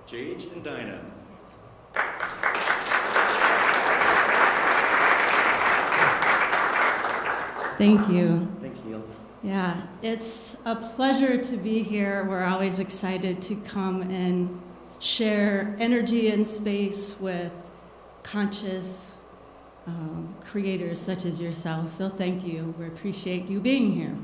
Jage and Dianem. Thank you. Thanks, Neil. Yeah, it's a pleasure to be here. We're always excited to come and share energy and space with conscious creators such as yourself. So thank you. We appreciate you being here.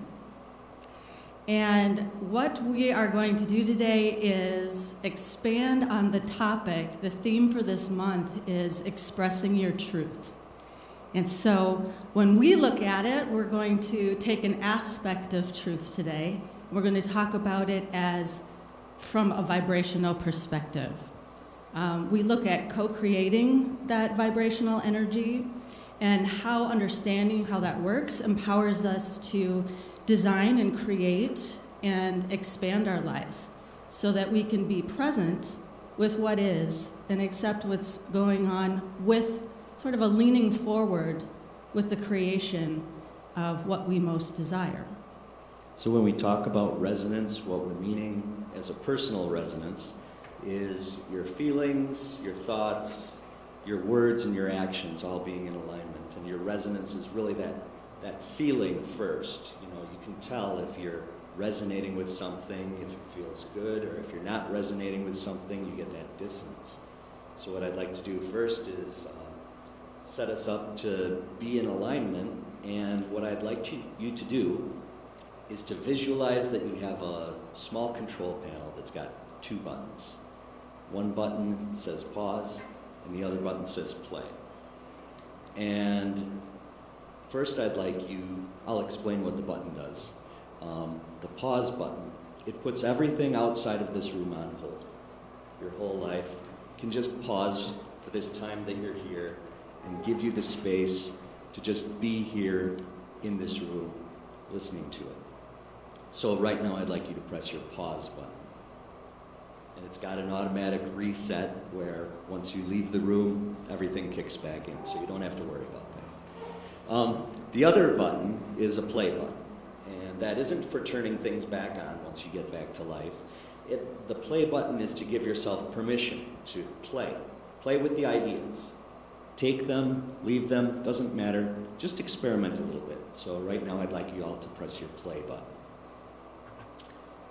And what we are going to do today is expand on the topic. The theme for this month is expressing your truth. And so when we look at it, we're going to take an aspect of truth today. We're going to talk about it as from a vibrational perspective. We look at co-creating that vibrational energy and how understanding how that works empowers us to design and create and expand our lives so that we can be present with what is and accept what's going on with sort of a leaning forward with the creation of what we most desire. So when we talk about resonance, what we're meaning as a personal resonance is your feelings, your thoughts, your words, and your actions all being in alignment. And your resonance is really that feeling first. You know, you can tell if you're resonating with something, if it feels good, or if you're not resonating with something, you get that dissonance. So what I'd like to do first is set us up to be in alignment, and what I'd like you to do is to visualize that you have a small control panel that's got two buttons. One button says pause, and the other button says play. And first I'll explain what the button does. The pause button, it puts everything outside of this room on hold. Your whole life can just pause for this time that you're here and give you the space to just be here in this room, listening to it. So right now I'd like you to press your pause button. And it's got an automatic reset where once you leave the room, everything kicks back in, so you don't have to worry about that. The other button is a play button, and that isn't for turning things back on once you get back to life. The play button is to give yourself permission to play. Play with the ideas. Take them, leave them, doesn't matter. Just experiment a little bit. So right now I'd like you all to press your play button.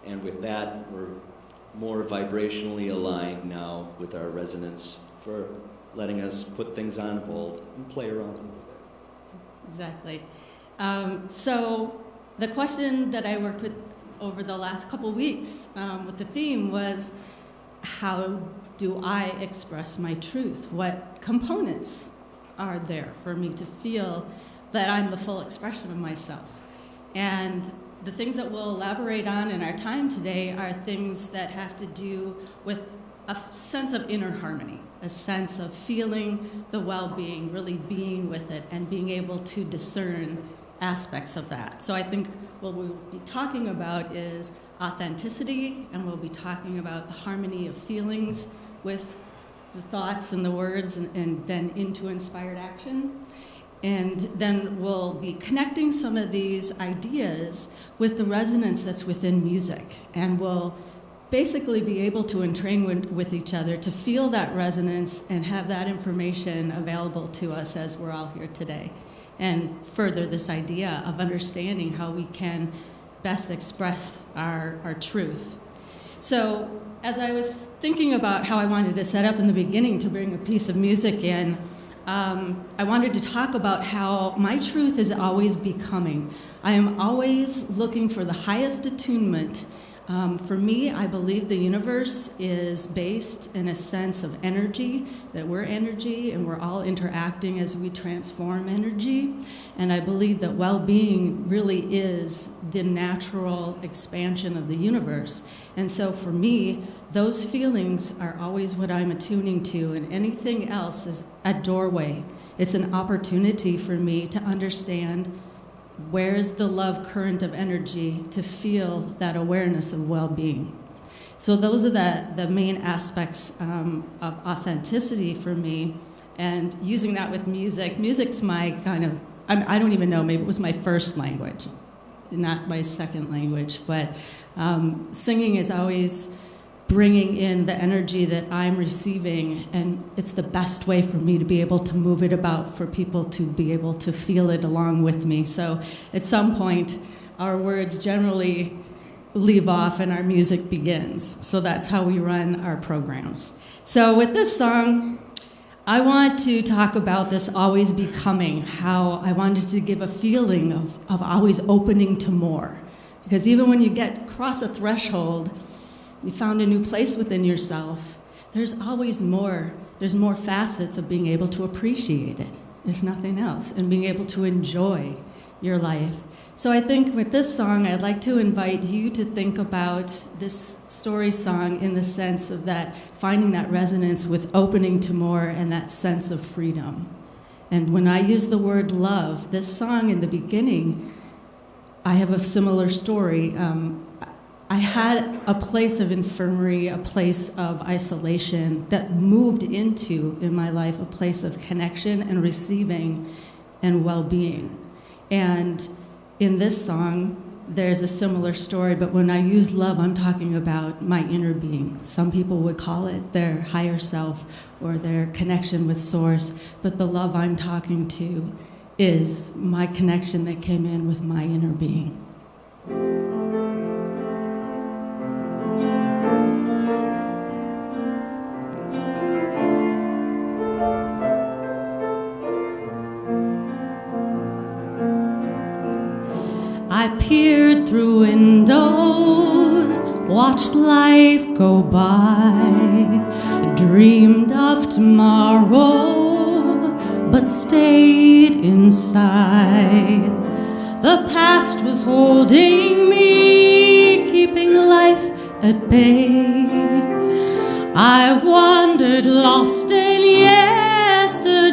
And with that, we're more vibrationally aligned now with our resonance for letting us put things on hold and play around a little bit. Exactly. So the question that I worked with over the last couple weeks with the theme was, how do I express my truth? What components are there for me to feel that I'm the full expression of myself? And the things that we'll elaborate on in our time today are things that have to do with a sense of inner harmony, a sense of feeling the well-being, really being with it, and being able to discern aspects of that. So I think what we'll be talking about is authenticity, and we'll be talking about the harmony of feelings with the thoughts and the words, and then into inspired action. And then we'll be connecting some of these ideas with the resonance that's within music, and we'll basically be able to entrain with each other to feel that resonance and have that information available to us as we're all here today, and further this idea of understanding how we can best express our truth. So as I was thinking about how I wanted to set up in the beginning to bring a piece of music in, I wanted to talk about how my truth is always becoming. I am always looking for the highest attunement. For me, I believe the universe is based in a sense of energy, that we're energy and we're all interacting as we transform energy. And I believe that well-being really is the natural expansion of the universe. And so for me, those feelings are always what I'm attuning to, and anything else is a doorway. It's an opportunity for me to understand where's the love current of energy to feel that awareness of well-being. So those are the main aspects of authenticity for me, and using that with music. Music's my kind of, I don't even know, maybe it was my first language, not my second language, but singing is always bringing in the energy that I'm receiving, and it's the best way for me to be able to move it about for people to be able to feel it along with me. So at some point, our words generally leave off and our music begins. So that's how we run our programs. So with this song, I want to talk about this always becoming, how I wanted to give a feeling of always opening to more. Because even when you cross a threshold, you found a new place within yourself, there's always more. There's more facets of being able to appreciate it, if nothing else, and being able to enjoy your life. So I think with this song, I'd like to invite you to think about this story song in the sense of that, finding that resonance with opening to more and that sense of freedom. And when I use the word love, this song in the beginning, I have a similar story. I had a place of infirmary, a place of isolation that moved into, in my life, a place of connection and receiving and well-being. And in this song, there's a similar story, but when I use love, I'm talking about my inner being. Some people would call it their higher self or their connection with Source, but the love I'm talking to is my connection that came in with my inner being. I peered through windows, watched life go by, dreamed of tomorrow, but stayed inside. The past was holding me, keeping life at bay. I wandered lost in yesterday,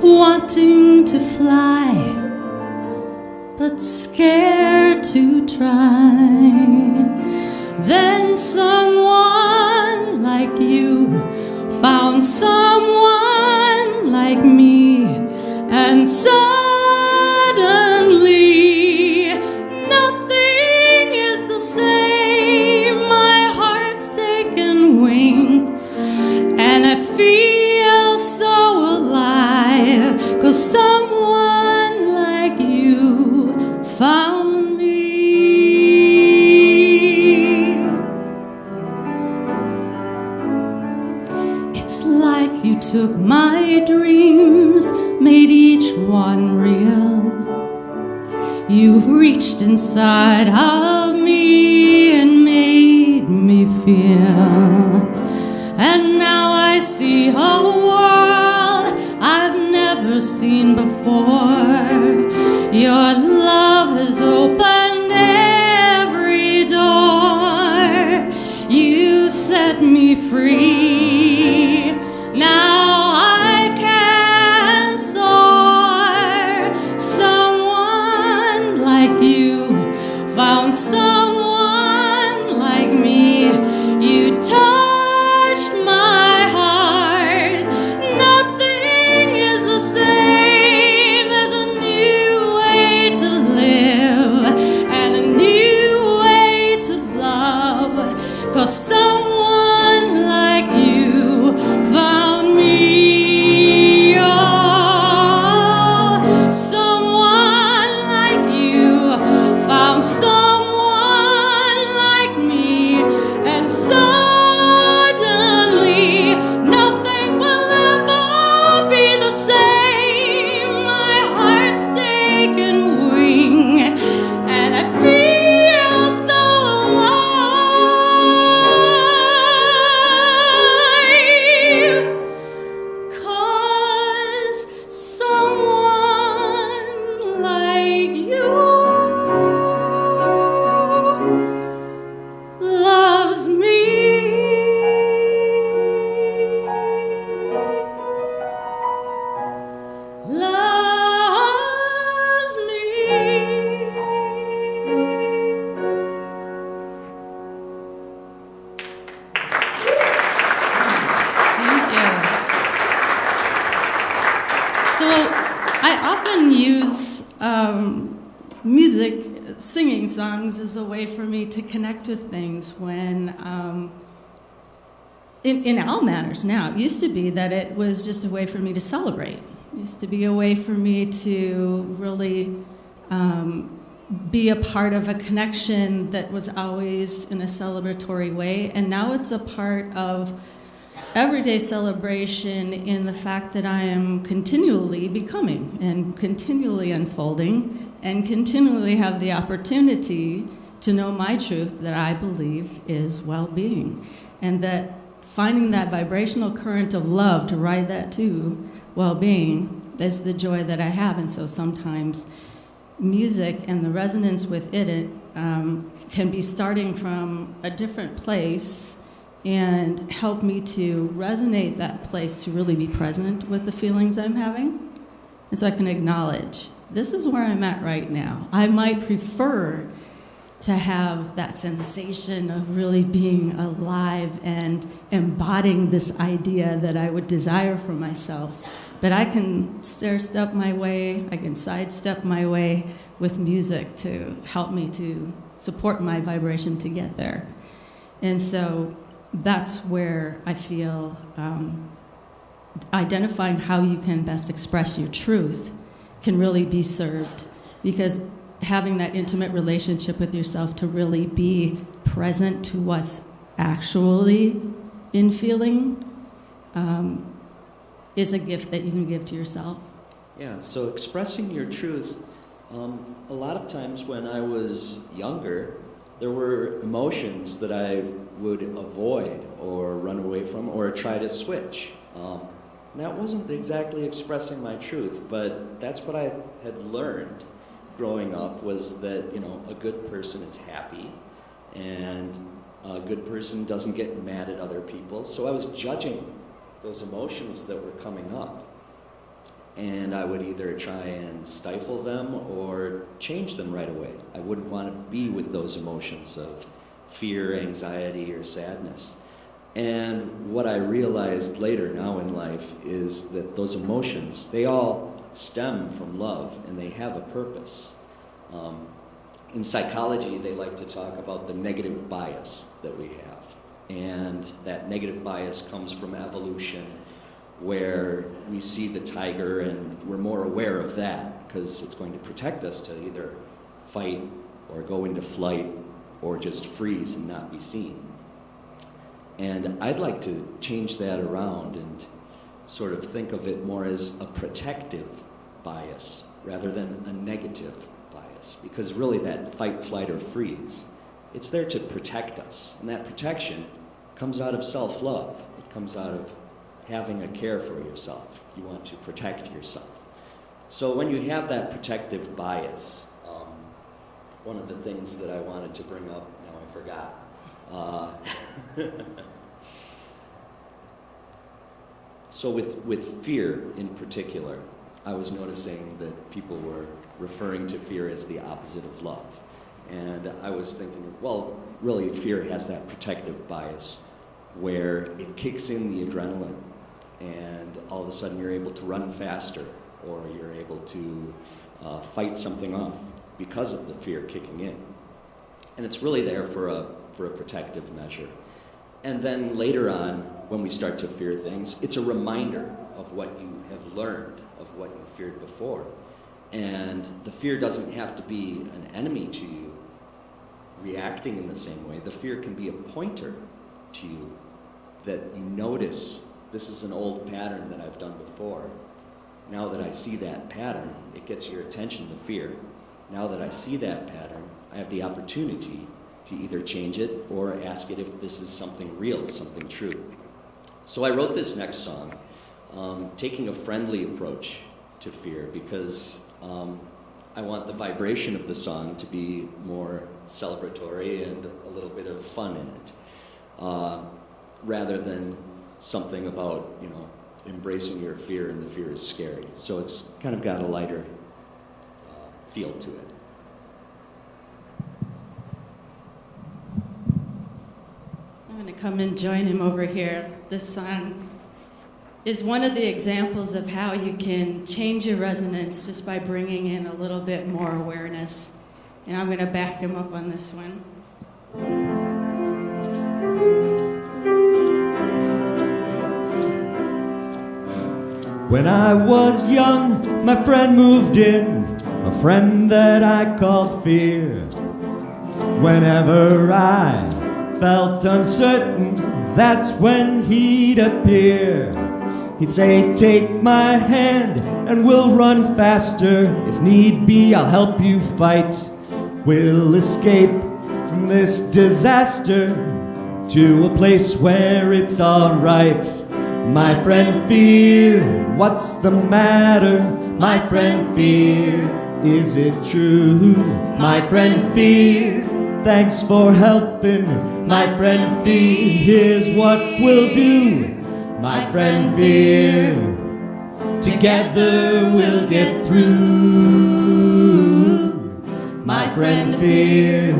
wanting to fly, but scared to try. Then someone like you found someone like me, and suddenly nothing is the same. My heart's taken wing, and I feel so alive, 'cause someone like you found me. It's like you took my dreams, made each one real. You reached inside of me and made me feel. And now I see a world I've never seen before. Your love has opened every door. You set me free. Now I can soar. Someone like you found someone like me. You touched my heart. Nothing is the same. There's a new way to live and a new way to love. 'Cause someone like you found me. Oh, someone like you found someone like me, and suddenly nothing will ever be the same. My heart's taken wing, and I feel so alive. 'Cause someone like you loves me. Loves me. Thank you. So I often use music singing songs is a way for me to connect with things when, in all manners now. It used to be that it was just a way for me to celebrate. It used to be a way for me to really be a part of a connection that was always in a celebratory way. And now it's a part of everyday celebration in the fact that I am continually becoming and continually unfolding and continually have the opportunity to know my truth that I believe is well-being. And that finding that vibrational current of love to ride that to well-being is the joy that I have. And so sometimes music and the resonance with it can be starting from a different place and help me to resonate that place to really be present with the feelings I'm having. And so I can acknowledge, this is where I'm at right now. I might prefer to have that sensation of really being alive and embodying this idea that I would desire for myself. But I can stair-step my way, I can sidestep my way with music to help me to support my vibration to get there. And so that's where I feel identifying how you can best express your truth can really be served, because having that intimate relationship with yourself to really be present to what's actually in feeling is a gift that you can give to yourself. Yeah, so expressing your truth, a lot of times when I was younger, there were emotions that I would avoid or run away from or try to switch. That wasn't exactly expressing my truth, but that's what I had learned growing up, was that, a good person is happy and a good person doesn't get mad at other people. So I was judging those emotions that were coming up, and I would either try and stifle them or change them right away. I wouldn't want to be with those emotions of fear, anxiety, or sadness. And what I realized later now in life is that those emotions, they all stem from love, and they have a purpose. In psychology, they like to talk about the negative bias that we have. And that negative bias comes from evolution, where we see the tiger and we're more aware of that because it's going to protect us to either fight or go into flight or just freeze and not be seen. And I'd like to change that around and sort of think of it more as a protective bias rather than a negative bias, because really that fight, flight, or freeze, it's there to protect us. And that protection comes out of self-love. It comes out of having a care for yourself. You want to protect yourself. So when you have that protective bias, one of the things that I wanted to bring up, now I forgot. So with fear in particular, I was noticing that people were referring to fear as the opposite of love. And I was thinking, well, really fear has that protective bias where it kicks in the adrenaline and all of a sudden you're able to run faster, or you're able to fight something off because of the fear kicking in. And it's really there for a protective measure. And then later on, when we start to fear things, it's a reminder of what you have learned, of what you feared before. And the fear doesn't have to be an enemy to you reacting in the same way. The fear can be a pointer to you that you notice, this is an old pattern that I've done before. Now that I see that pattern, it gets your attention, the fear. Now that I see that pattern, I have the opportunity to either change it or ask it if this is something real, something true. So I wrote this next song, taking a friendly approach to fear, because I want the vibration of the song to be more celebratory and a little bit of fun in it, rather than something about, embracing your fear and the fear is scary. So it's kind of got a lighter feel to it. I'm going to come and join him over here. This song is one of the examples of how you can change your resonance just by bringing in a little bit more awareness And I'm going to back him up on this one. When I was young, my friend moved in, a friend that I called fear. Whenever I felt uncertain, that's when he'd appear. He'd say, take my hand and we'll run faster. If need be, I'll help you fight. We'll escape from this disaster to a place where it's all right. My friend Fear, what's the matter? My friend Fear, is it true? My friend Fear, thanks for helping. My friend Fear, here's what we'll do. My friend Fear, together we'll get through. My friend Fear,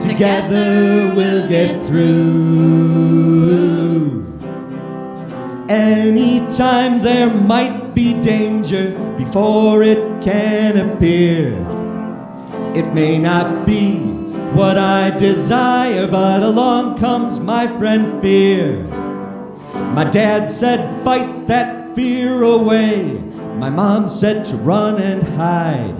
together we'll get through. Anytime there might be danger before it can appear. It may not be what I desire, but along comes my friend Fear. My dad said, fight that fear away. My mom said to run and hide.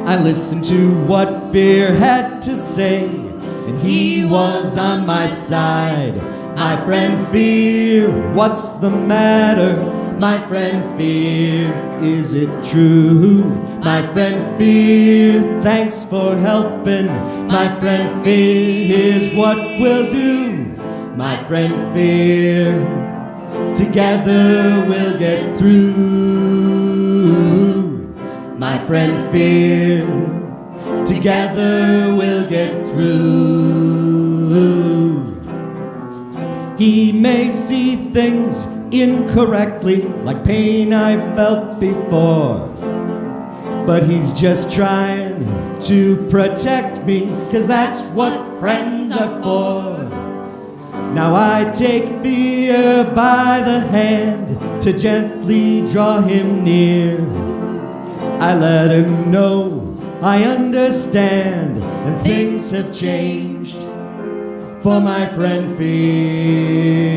I listened to what Fear had to say, and he was on my side. My friend Fear, what's the matter? My friend Fear, is it true? My friend Fear, thanks for helping. My friend Fear, here's what we'll do. My friend Fear, together we'll get through. My friend Fear, together we'll get through. He may see things incorrectly, like pain I felt before, but he's just trying to protect me, 'cause that's what friends are for. Now I take Fear by the hand to gently draw him near. I let him know I understand, and things have changed for my friend Fear.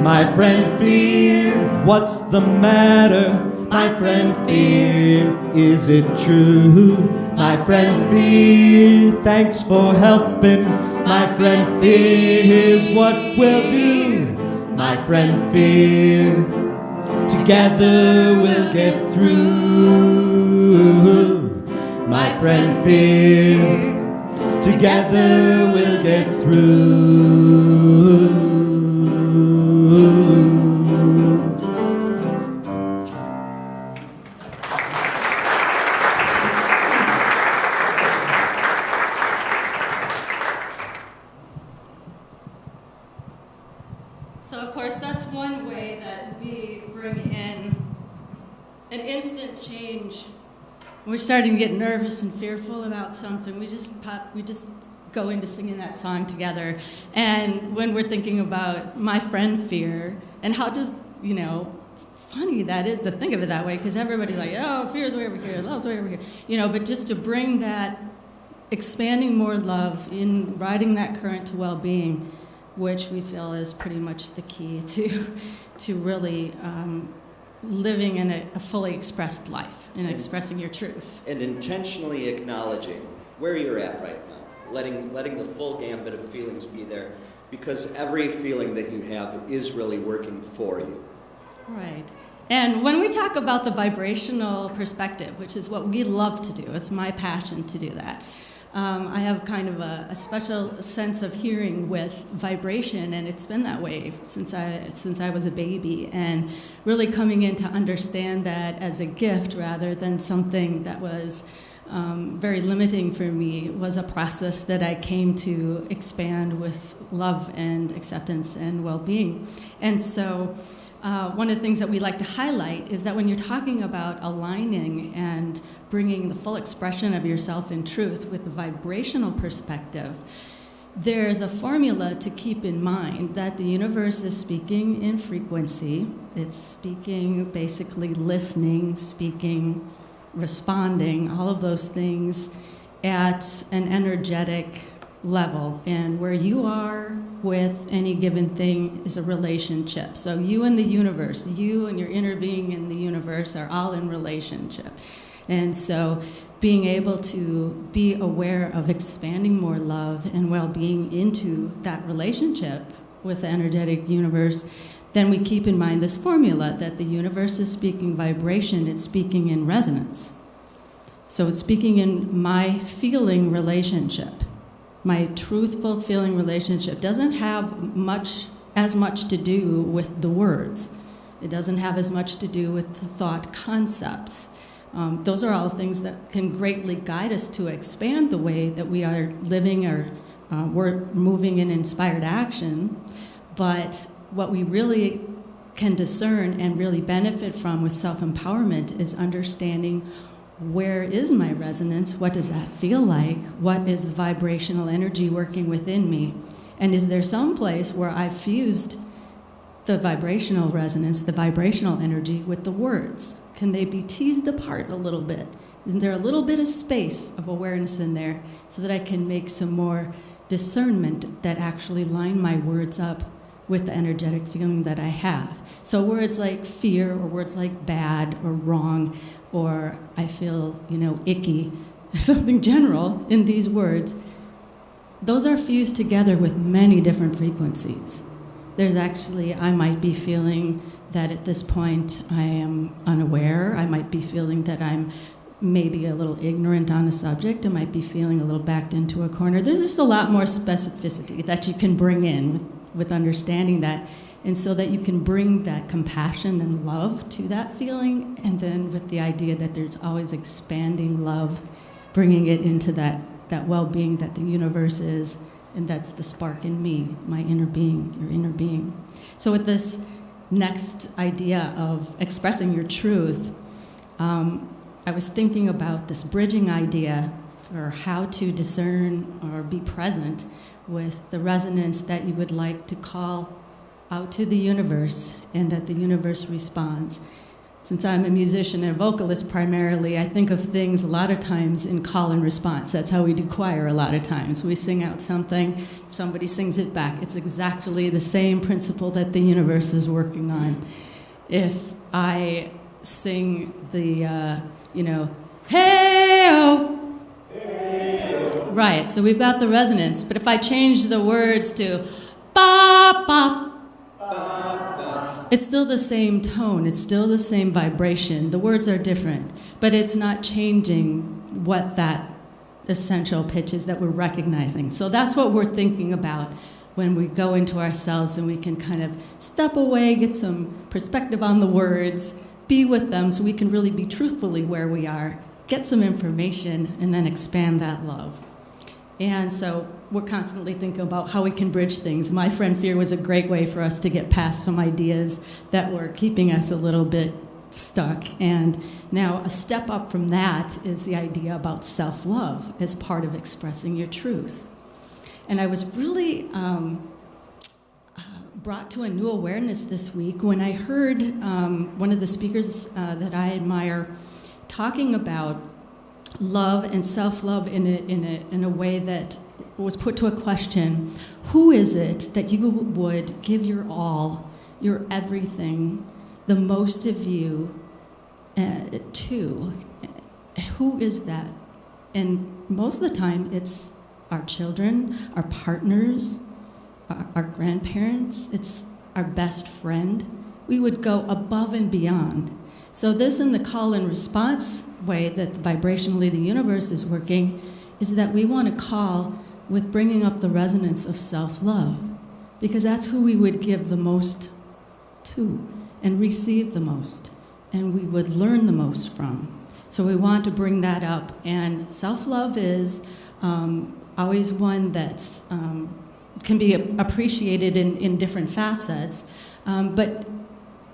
My friend Fear, what's the matter? My friend Fear, is it true? My friend Fear, thanks for helping. My friend Fear, here's what we'll do. My friend Fear, together we'll get through. My friend Fear, together we'll get through. So, of course, that's one way that we bring in an instant change. We're starting to get nervous and fearful about something. We just go into singing that song together. And when we're thinking about my friend Fear, and how just, funny that is to think of it that way, because everybody's like, oh, fear's way over here, love's way over here. But just to bring that, expanding more love in riding that current to well-being, which we feel is pretty much the key to really living in a fully expressed life and expressing your truth. And intentionally acknowledging where you're at right now, letting the full gambit of feelings be there, because every feeling that you have is really working for you. Right. And when we talk about the vibrational perspective, which is what we love to do, it's my passion to do that. I have kind of a special sense of hearing with vibration, and it's been that way since I was a baby, and really coming in to understand that as a gift rather than something that was very limiting for me was a process that I came to expand with love and acceptance and well-being. And so one of the things that we like to highlight is that when you're talking about aligning and bringing the full expression of yourself in truth with the vibrational perspective, there's a formula to keep in mind that the universe is speaking in frequency. It's speaking, basically listening, speaking, responding, all of those things at an energetic level. And where you are with any given thing is a relationship. So you and the universe, you and your inner being in the universe are all in relationship. And so being able to be aware of expanding more love and well-being into that relationship with the energetic universe, then we keep in mind this formula that the universe is speaking vibration, it's speaking in resonance. So it's speaking in my feeling relationship. My truthful feeling relationship doesn't have as much to do with the words. It doesn't have as much to do with the thought concepts. Those are all things that can greatly guide us to expand the way that we are living or we're moving in inspired action. But what we really can discern and really benefit from with self-empowerment is understanding, where is my resonance? What does that feel like? What is the vibrational energy working within me? And is there some place where I've fused the vibrational resonance, the vibrational energy with the words? Can they be teased apart a little bit? Isn't there a little bit of space of awareness in there so that I can make some more discernment that actually line my words up with the energetic feeling that I have? So words like fear, or words like bad or wrong, or I feel, icky, something general in these words, those are fused together with many different frequencies. There's actually, I might be feeling that at this point I am unaware. I might be feeling that I'm maybe a little ignorant on a subject. I might be feeling a little backed into a corner. There's just a lot more specificity that you can bring in with understanding that. And so that you can bring that compassion and love to that feeling, and then with the idea that there's always expanding love, bringing it into that well-being that the universe is, and that's the spark in me, my inner being, your inner being. So with this next idea of expressing your truth, I was thinking about this bridging idea for how to discern or be present with the resonance that you would like to call out to the universe, and that the universe responds. Since I'm a musician and a vocalist primarily, I think of things a lot of times in call and response. That's how we do choir a lot of times. We sing out something, somebody sings it back. It's exactly the same principle that the universe is working on. If I sing the, hey-oh, right, so we've got the resonance. But if I change the words to ba-ba, it's still the same tone, it's still the same vibration. The words are different, but it's not changing what that essential pitch is that we're recognizing. So that's what we're thinking about when we go into ourselves, and we can kind of step away, get some perspective on the words, be with them so we can really be truthfully where we are, get some information, and then expand that love. And so we're constantly thinking about how we can bridge things. My friend Fear was a great way for us to get past some ideas that were keeping us a little bit stuck. And now a step up from that is the idea about self-love as part of expressing your truth. And I was really brought to a new awareness this week when I heard one of the speakers that I admire talking about love and self-love in a way that was put to a question. Who is it that you would give your all, your everything, the most of you to? Who is that? And most of the time it's our children, our partners, our grandparents, it's our best friend. We would go above and beyond. So this, in the call and response way that vibrationally the universe is working, is that we want to call with bringing up the resonance of self-love, because that's who we would give the most to and receive the most, and we would learn the most from. So we want to bring that up, and self-love is always one that's can be appreciated in different facets, but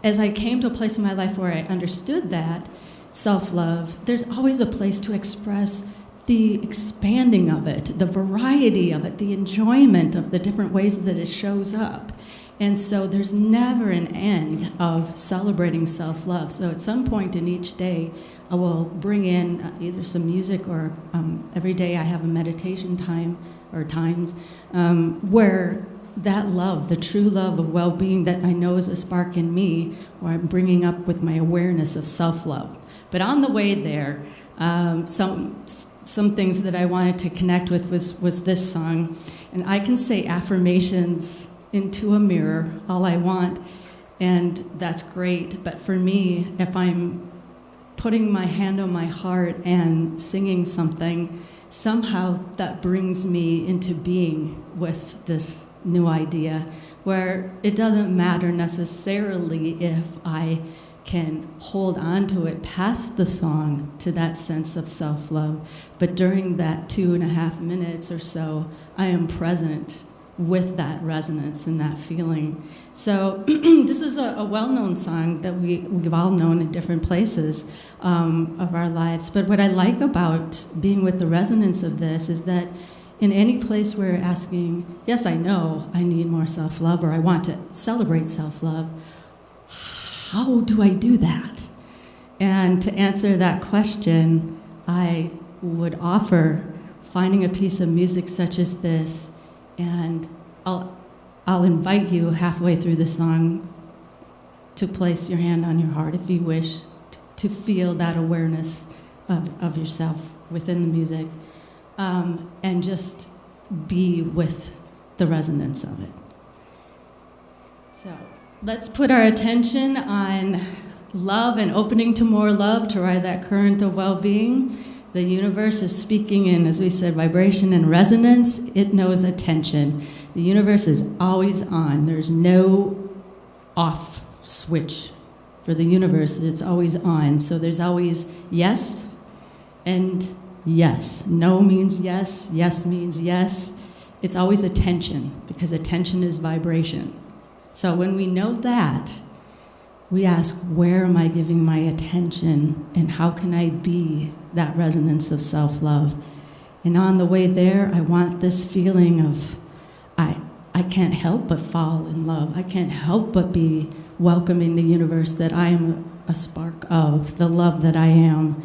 as I came to a place in my life where I understood that self-love, there's always a place to express the expanding of it, the variety of it, the enjoyment of the different ways that it shows up. And so there's never an end of celebrating self-love. So at some point in each day, I will bring in either some music or every day I have a meditation time or times where that love, the true love of well-being that I know is a spark in me, where I'm bringing up with my awareness of self-love. But on the way there, some things that I wanted to connect with was this song. And I can say affirmations into a mirror all I want, and that's great. But for me, if I'm putting my hand on my heart and singing something, somehow that brings me into being with this new idea, where it doesn't matter necessarily if I can hold on to it past the song to that sense of self-love, but during that 2.5 minutes or so, I am present with that resonance and that feeling. So this is a well-known song that we've all known in different places of our lives. But what I like about being with the resonance of this is that in any place where you're asking, yes, I know I need more self-love, or I want to celebrate self-love, how do I do that? And to answer that question, I would offer finding a piece of music such as this, and I'll invite you halfway through the song to place your hand on your heart if you wish, to feel that awareness of yourself within the music, and just be with the resonance of it. So let's put our attention on love and opening to more love to ride that current of well-being. The universe is speaking in, as we said, vibration and resonance. It knows attention. The universe is always on. There's no off switch for the universe. It's always on. So there's always yes and yes. No means yes. Yes means yes. It's always attention, because attention is vibration. So when we know that, we ask, where am I giving my attention, and how can I be that resonance of self-love? And on the way there, I want this feeling of, I can't help but fall in love. I can't help but be welcoming the universe that I am a spark of, the love that I am.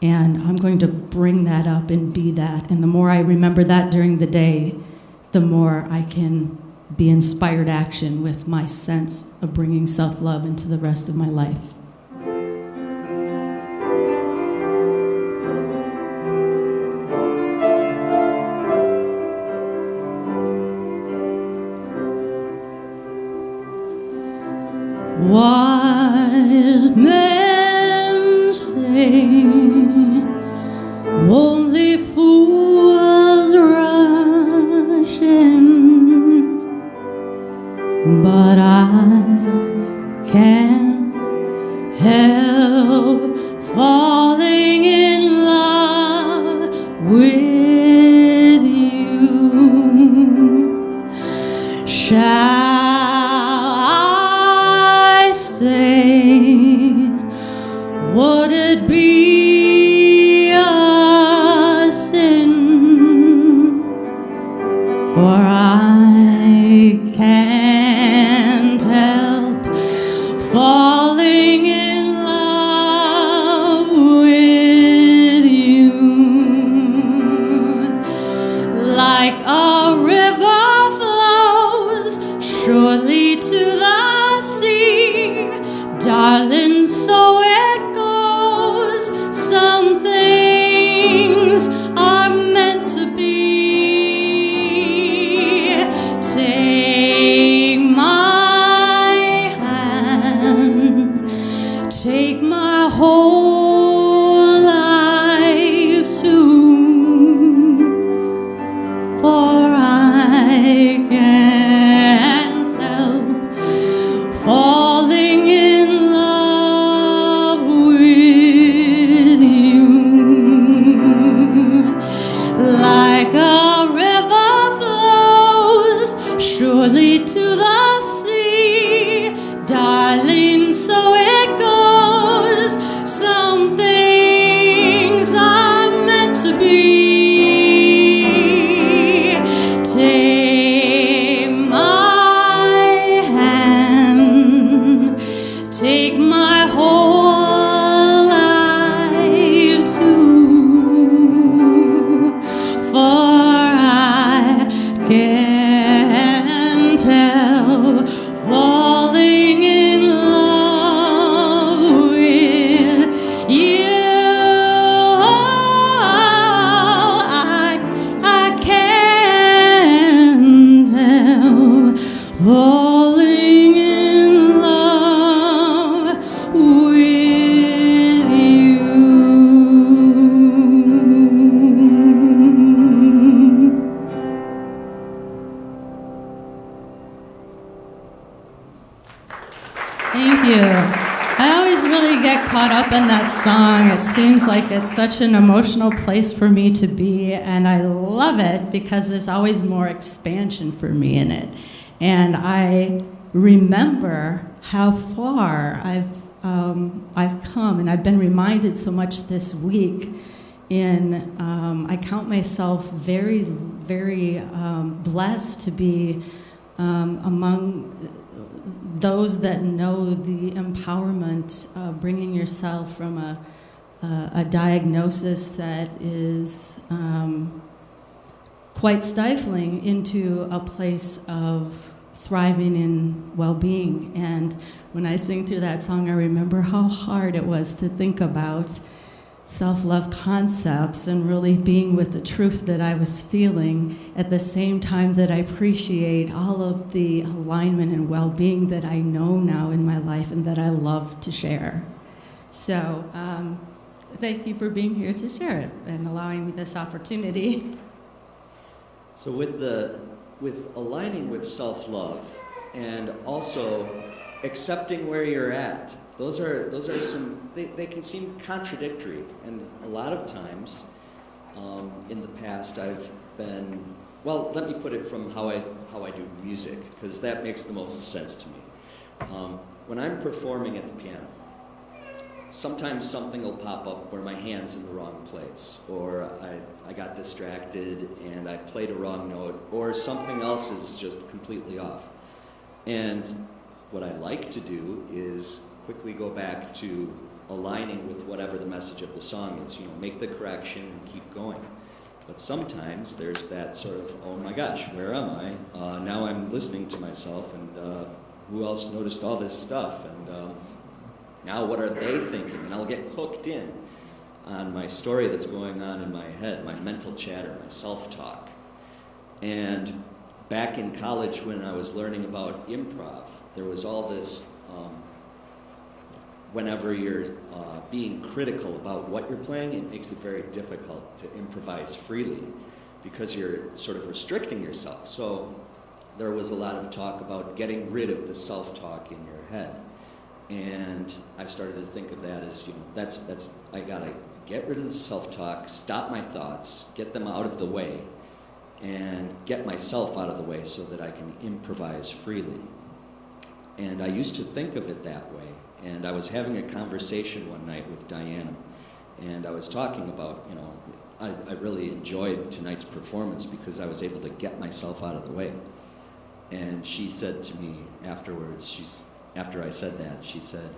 And I'm going to bring that up and be that. And the more I remember that during the day, the more I can be inspired action with my sense of bringing self-love into the rest of my life. Wise men say only fools rush in, but I can't help falling in love with you. Shall I say, would it be a sin? For I can't help falling in love with you. Like a river flows surely to the sea, darling, so it goes. Some things are meant to be. Take my hand, take my whole life too, for I can't help falling in love with you. Like a river flows surely to the sea, darling, so it goes. Some things are meant to be. falling in love with you. Thank you. I always really get caught up in that song. It seems like it's such an emotional place for me to be, and I love it because there's always more expansion for me in it. And I remember how far I've come, and I've been reminded so much this week. I count myself very, very blessed to be among those that know the empowerment of bringing yourself from a diagnosis that is quite stifling into a place of thriving in well-being. And when I sing through that song, I remember how hard it was to think about self-love concepts and really being with the truth that I was feeling at the same time that I appreciate all of the alignment and well-being that I know now in my life and that I love to share. So thank you for being here to share it and allowing me this opportunity. So with aligning with self-love and also accepting where you're at, those are some, they can seem contradictory, and a lot of times in the past I've been, well, let me put it from how I do music, because that makes the most sense to me. When I'm performing at the piano, sometimes something will pop up where my hand's in the wrong place, or I got distracted and I played a wrong note, or something else is just completely off. And what I like to do is quickly go back to aligning with whatever the message of the song is, make the correction and keep going. But sometimes there's that sort of, oh my gosh, where am I? Now I'm listening to myself, and who else noticed all this stuff? And now what are they thinking? And I'll get hooked in on my story that's going on in my head, my mental chatter, my self-talk. And back in college when I was learning about improv, there was all this, whenever you're being critical about what you're playing, it makes it very difficult to improvise freely because you're sort of restricting yourself. So there was a lot of talk about getting rid of the self-talk in your head. And I started to think of that as, that's I gotta get rid of the self-talk, stop my thoughts, get them out of the way, and get myself out of the way so that I can improvise freely. And I used to think of it that way. And I was having a conversation one night with Dianem, and I was talking about, I really enjoyed tonight's performance because I was able to get myself out of the way. And she said to me afterwards, after I said that, she said,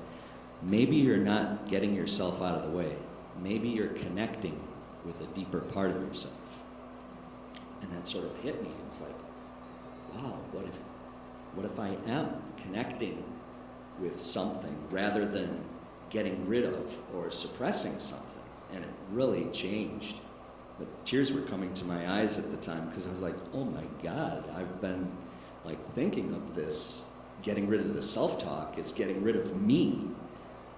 maybe you're not getting yourself out of the way. Maybe you're connecting with a deeper part of yourself. And that sort of hit me. It was like, wow, what if I am connecting with something rather than getting rid of or suppressing something? And it really changed. But tears were coming to my eyes at the time because I was like, oh my God, I've been thinking of this, getting rid of the self-talk is getting rid of me.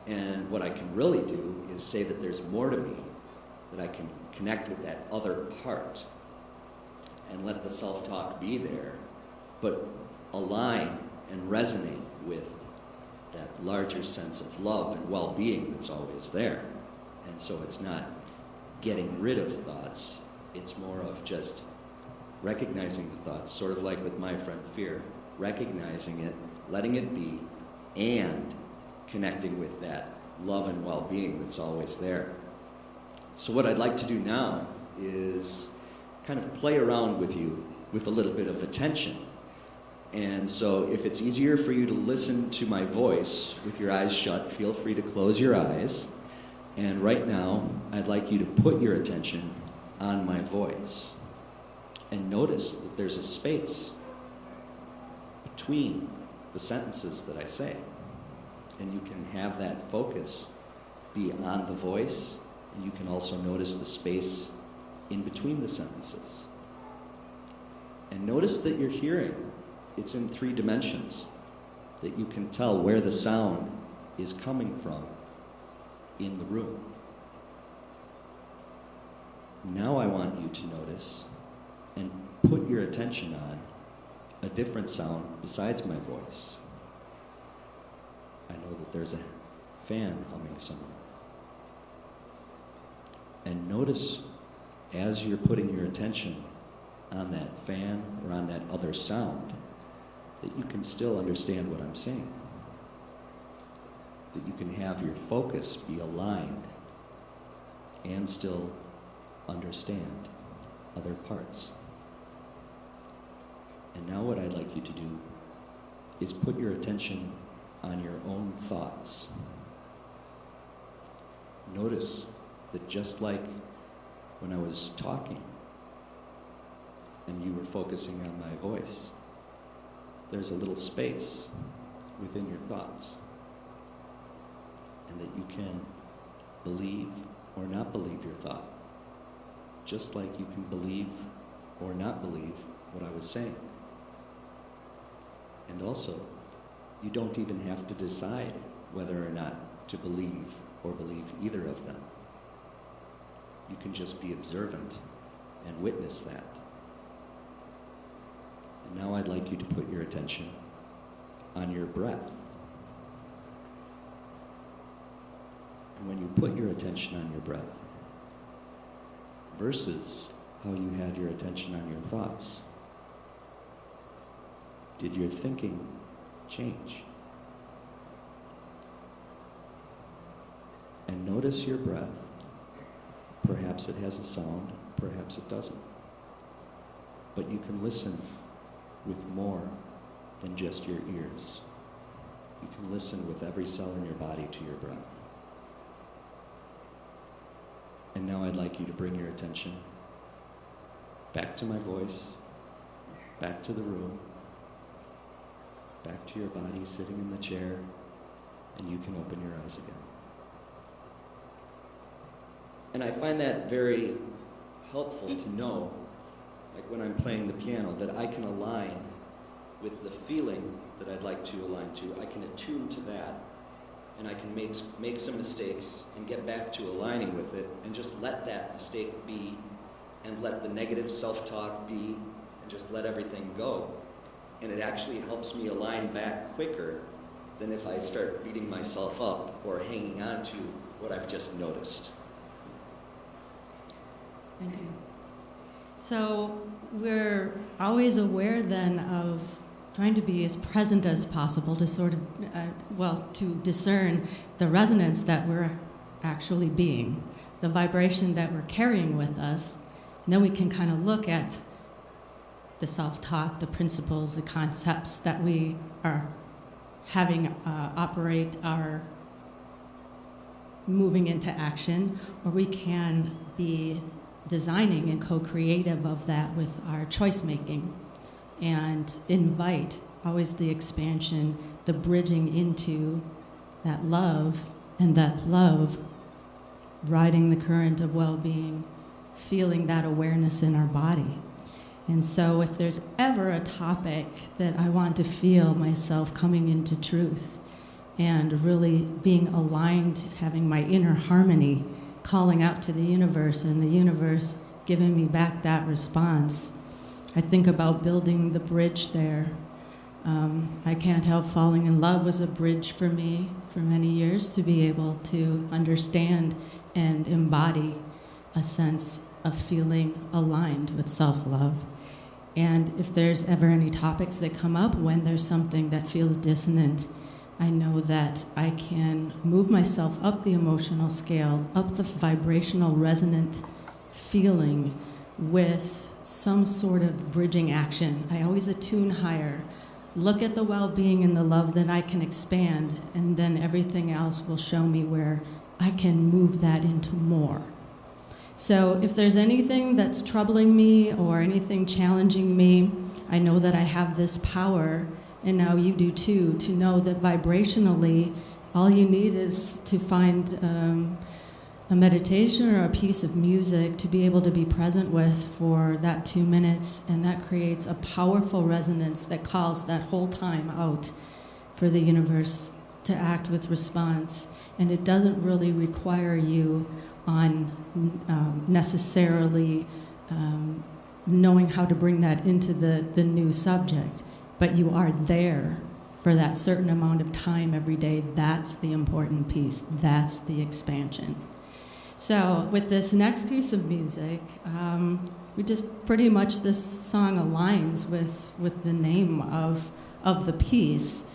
And what I can really do is say that there's more to me, that I can connect with that other part and let the self-talk be there, but align and resonate with that larger sense of love and well-being that's always there. And so it's not getting rid of thoughts, it's more of just recognizing the thoughts, sort of like with my friend Fear, recognizing it, letting it be, and connecting with that love and well-being that's always there. So what I'd like to do now is kind of play around with you with a little bit of attention. And so if it's easier for you to listen to my voice with your eyes shut, feel free to close your eyes. And right now, I'd like you to put your attention on my voice. And notice that there's a space between the sentences that I say. And you can have that focus be on the voice, and you can also notice the space in between the sentences. And notice that you're hearing it's in 3 dimensions, that you can tell where the sound is coming from in the room. Now I want you to notice and put your attention on a different sound besides my voice. I know that there's a fan humming somewhere. And notice as you're putting your attention on that fan or on that other sound, that you can still understand what I'm saying. That you can have your focus be aligned and still understand other parts. And now what I'd like you to do is put your attention on your own thoughts. Notice that just like when I was talking and you were focusing on my voice, there's a little space within your thoughts, and that you can believe or not believe your thought, just like you can believe or not believe what I was saying. And also, you don't even have to decide whether or not to believe or believe either of them. You can just be observant and witness that. And now I'd like you to put your attention on your breath. And when you put your attention on your breath, versus how you had your attention on your thoughts, did your thinking change? And notice your breath. Perhaps it has a sound, perhaps it doesn't. But you can listen with more than just your ears. You can listen with every cell in your body to your breath. And now I'd like you to bring your attention back to my voice, back to the room, back to your body sitting in the chair, and you can open your eyes again. And I find that very helpful to know, like when I'm playing the piano, that I can align with the feeling that I'd like to align to. I can attune to that, and I can make some mistakes and get back to aligning with it, and just let that mistake be, and let the negative self-talk be, and just let everything go. And it actually helps me align back quicker than if I start beating myself up or hanging on to what I've just noticed. Thank you. So we're always aware then of trying to be as present as possible to sort of, to discern the resonance that we're actually being, the vibration that we're carrying with us. And then we can kind of look at the self-talk, the principles, the concepts that we are having operate our moving into action, or we can be designing and co-creative of that with our choice making, and invite always the expansion, the bridging into that love, and that love riding the current of well-being, feeling that awareness in our body. And so if there's ever a topic that I want to feel myself coming into truth and really being aligned, having my inner harmony, calling out to the universe and the universe giving me back that response, I think about building the bridge there. I Can't Help Falling in Love was a bridge for me for many years to be able to understand and embody a sense of feeling aligned with self-love. And if there's ever any topics that come up when there's something that feels dissonant, I know that I can move myself up the emotional scale, up the vibrational resonant feeling with some sort of bridging action. I always attune higher, look at the well-being and the love that I can expand, and then everything else will show me where I can move that into more. So if there's anything that's troubling me or anything challenging me, I know that I have this power, and now you do too, to know that vibrationally, all you need is to find a meditation or a piece of music to be able to be present with for that 2 minutes, and that creates a powerful resonance that calls that whole time out for the universe to act with response. And it doesn't really require you on necessarily knowing how to bring that into the new subject, but you are there for that certain amount of time every day. That's the important piece. That's the expansion. So with this next piece of music, we just pretty much, this song aligns with the name of the piece.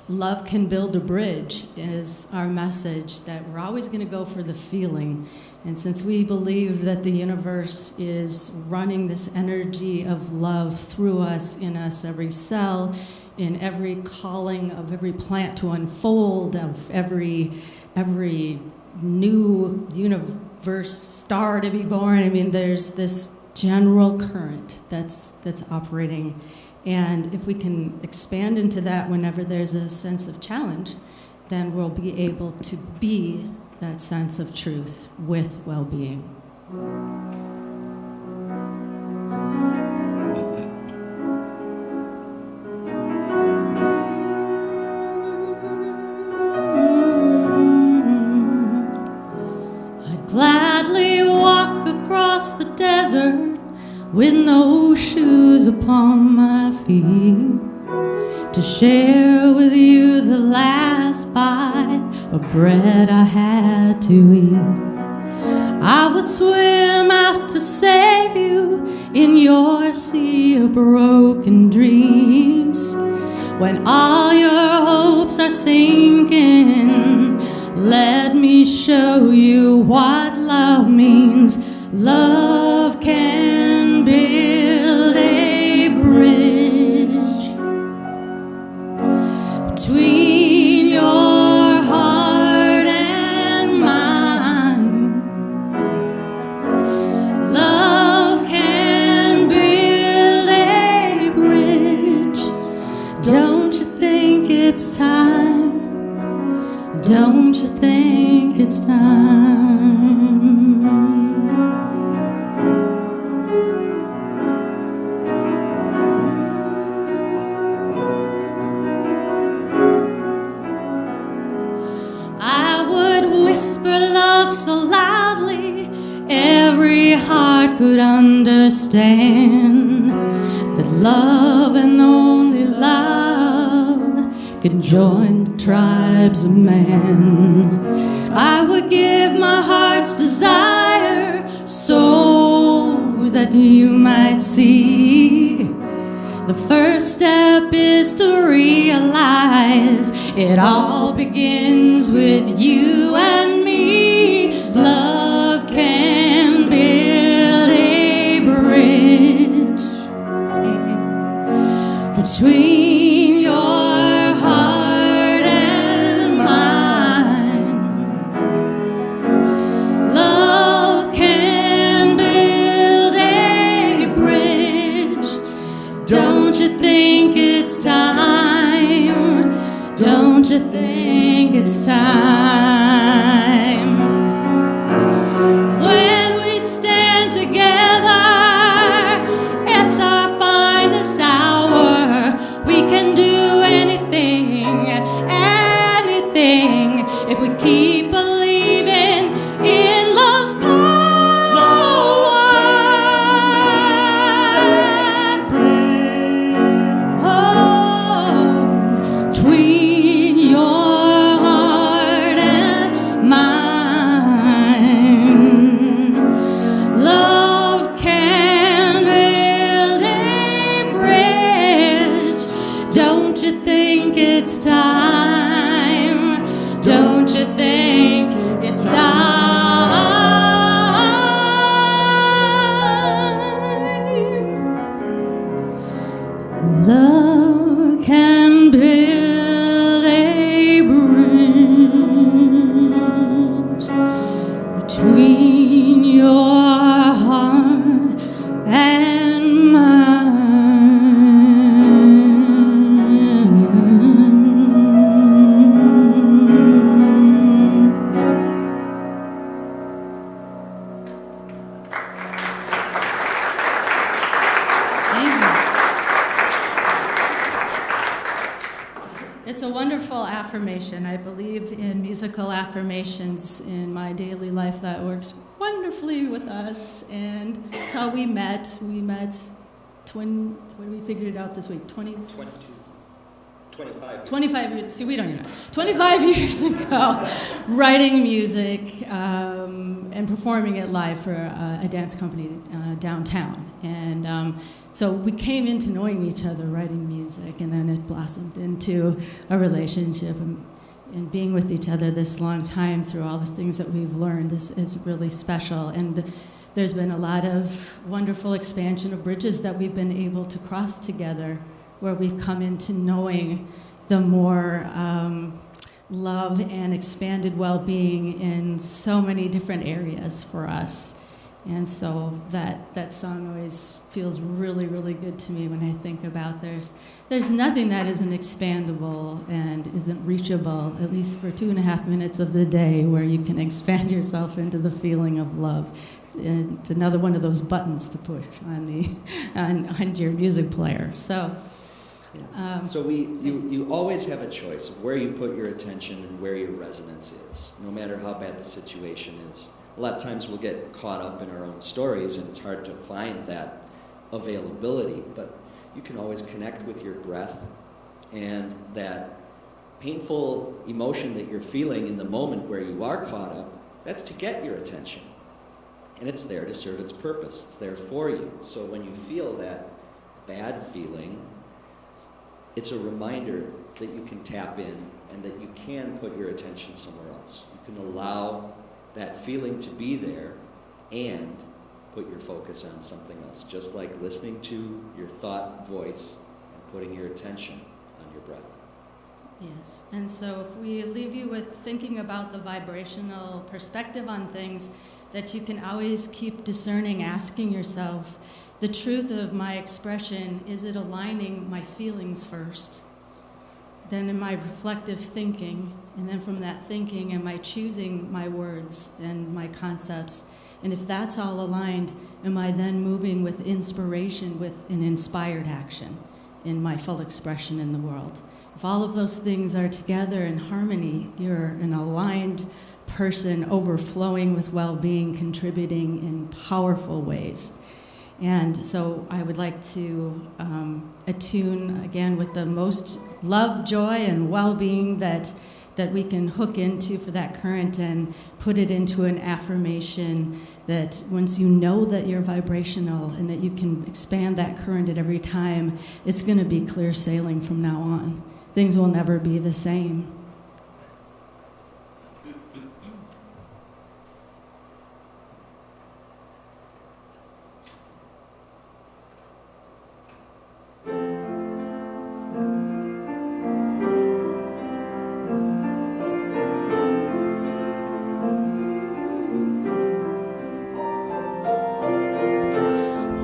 Love can build a bridge is our message, that we're always going to go for the feeling. And since we believe that the universe is running this energy of love through us, in us, every cell, in every calling of every plant to unfold, of every new universe star to be born. I mean, there's this general current that's operating. And if we can expand into that whenever there's a sense of challenge, then we'll be able to be that sense of truth with well-being. I'd gladly walk across the desert with no shoes upon my feet, to share with you the last bite of bread I had to eat. I would swim out to save you in your sea of broken dreams. When all your hopes are sinking, let me show you what love means. Love can build a bridge between your heart and mine. Love can build a bridge. Don't you think it's time? Don't you think it's time? Whisper love so loudly every heart could understand, that love and only love could join the tribes of man. I would give my heart's desire so that you might see. The first step is to realize it all begins with you and me. Love can build a bridge between your heart and mine. Love can build a bridge. Don't you think it's time? Don't you think it's time? When we stand together, it's our finest hour. We can do anything, anything, if we keep believing in love's power. Between your heart It's a wonderful affirmation. I believe in musical affirmations in my daily life. That works wonderfully with us, and it's how we met. We met when we figured it out this week, 25 years. See, we don't even know. 25 years ago, writing music and performing it live for a dance company downtown. And so we came into knowing each other writing music, and then it blossomed into a relationship. And being with each other this long time through all the things that we've learned is really special. And there's been a lot of wonderful expansion of bridges that we've been able to cross together, where we've come into knowing the more love and expanded well-being in so many different areas for us. And so that song always feels really, really good to me when I think about there's nothing that isn't expandable and isn't reachable, at least for 2.5 minutes of the day, where you can expand yourself into the feeling of love. It's another one of those buttons to push on your music player. So you always have a choice of where you put your attention and where your resonance is, no matter how bad the situation is. A lot of times we'll get caught up in our own stories, and it's hard to find that availability, but you can always connect with your breath, and that painful emotion that you're feeling in the moment where you are caught up, that's to get your attention. And it's there to serve its purpose. It's there for you. So when you feel that bad feeling, it's a reminder that you can tap in and that you can put your attention somewhere else. You can allow that feeling to be there and put your focus on something else, just like listening to your thought voice and putting your attention on your breath. Yes, and so if we leave you with thinking about the vibrational perspective on things, that you can always keep discerning, asking yourself, the truth of my expression, is it aligning my feelings first? Then in my reflective thinking, and then from that thinking, am I choosing my words and my concepts? And if that's all aligned, am I then moving with inspiration, with an inspired action in my full expression in the world? If all of those things are together in harmony, you're an aligned person, overflowing with well-being, contributing in powerful ways. And so I would like to attune again with the most love, joy, and well-being that we can hook into for that current, and put it into an affirmation that once you know that you're vibrational and that you can expand that current at every time, it's going to be clear sailing from now on. Things will never be the same.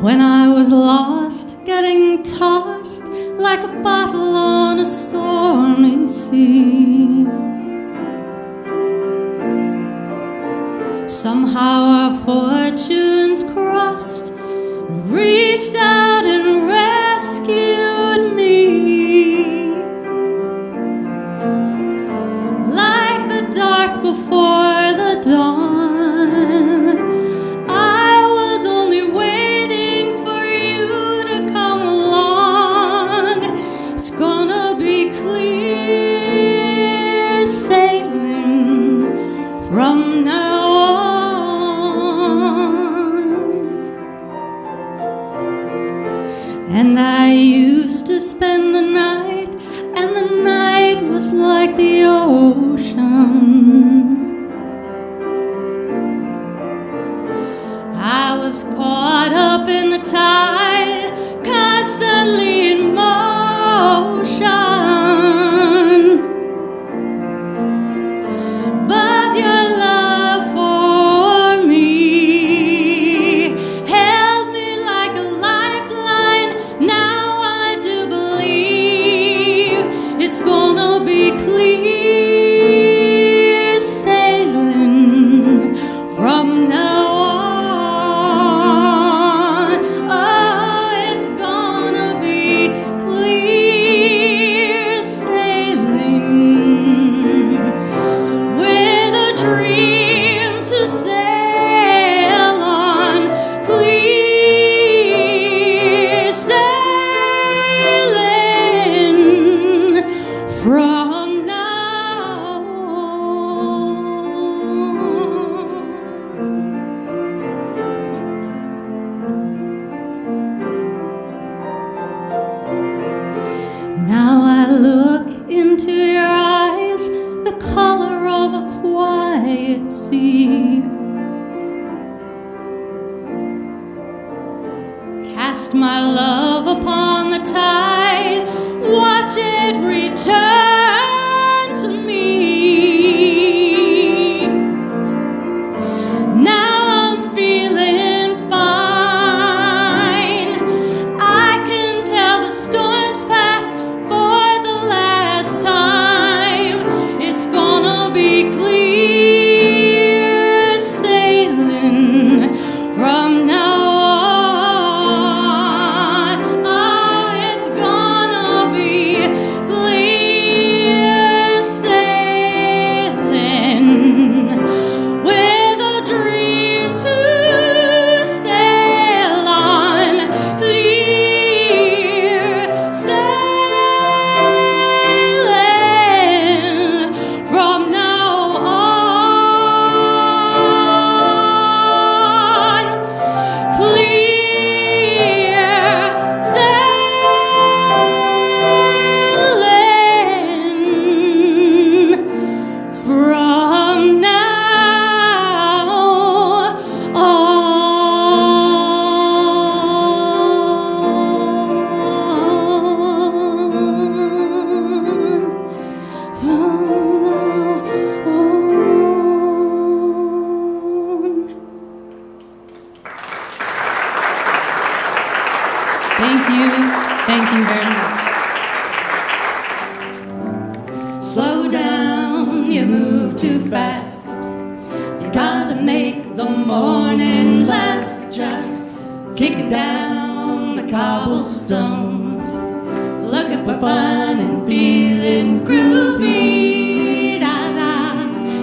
When I was lost, getting tossed like a bottle on a stormy sea, somehow our fortunes crossed, reached out and rescued me. Like the dark before the dawn, I was only waiting for you to come along. It's gonna be clear sailing from now on. And I used to spend the night, and the night was like the ocean. I was caught up in the tide, constantly in motion. But your love for me held me like a lifeline. Now I do believe it's gonna be clear sailing from now on. Oh, it's gonna be clear from now on. Now I look into your eyes, the color of a quiet sea. Cast my love upon the tide, watch it return to me. Now I'm feeling fine. I can tell the storm's past for the last time. It's gonna be clear sailing from now on. Thank you very much. Slow down, you move too fast. You gotta make the morning last. Just kicking down the cobblestones, looking for fun and feeling groovy. Da da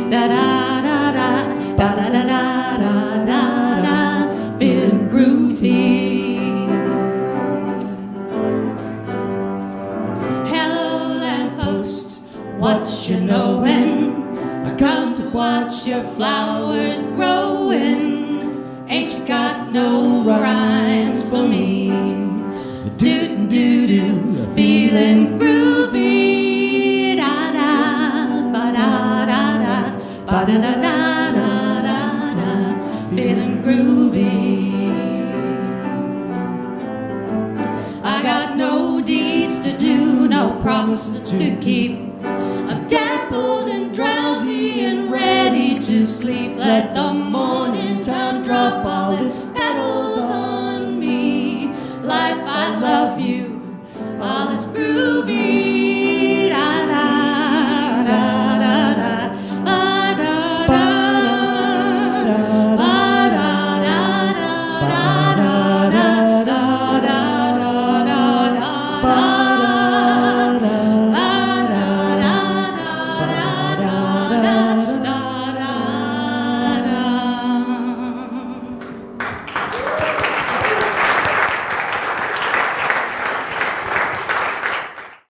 da da da da da da da da da, feeling groovy. What you knowin'? I come to watch your flowers growin'. Ain't you got no rhymes for me? Doo doo doo, feeling groovy. Da da ba da da da ba da da da da da da, feeling groovy. I got no deeds to do, no promises to keep. I'm dappled and drowsy and ready to sleep. Let the morning time drop all its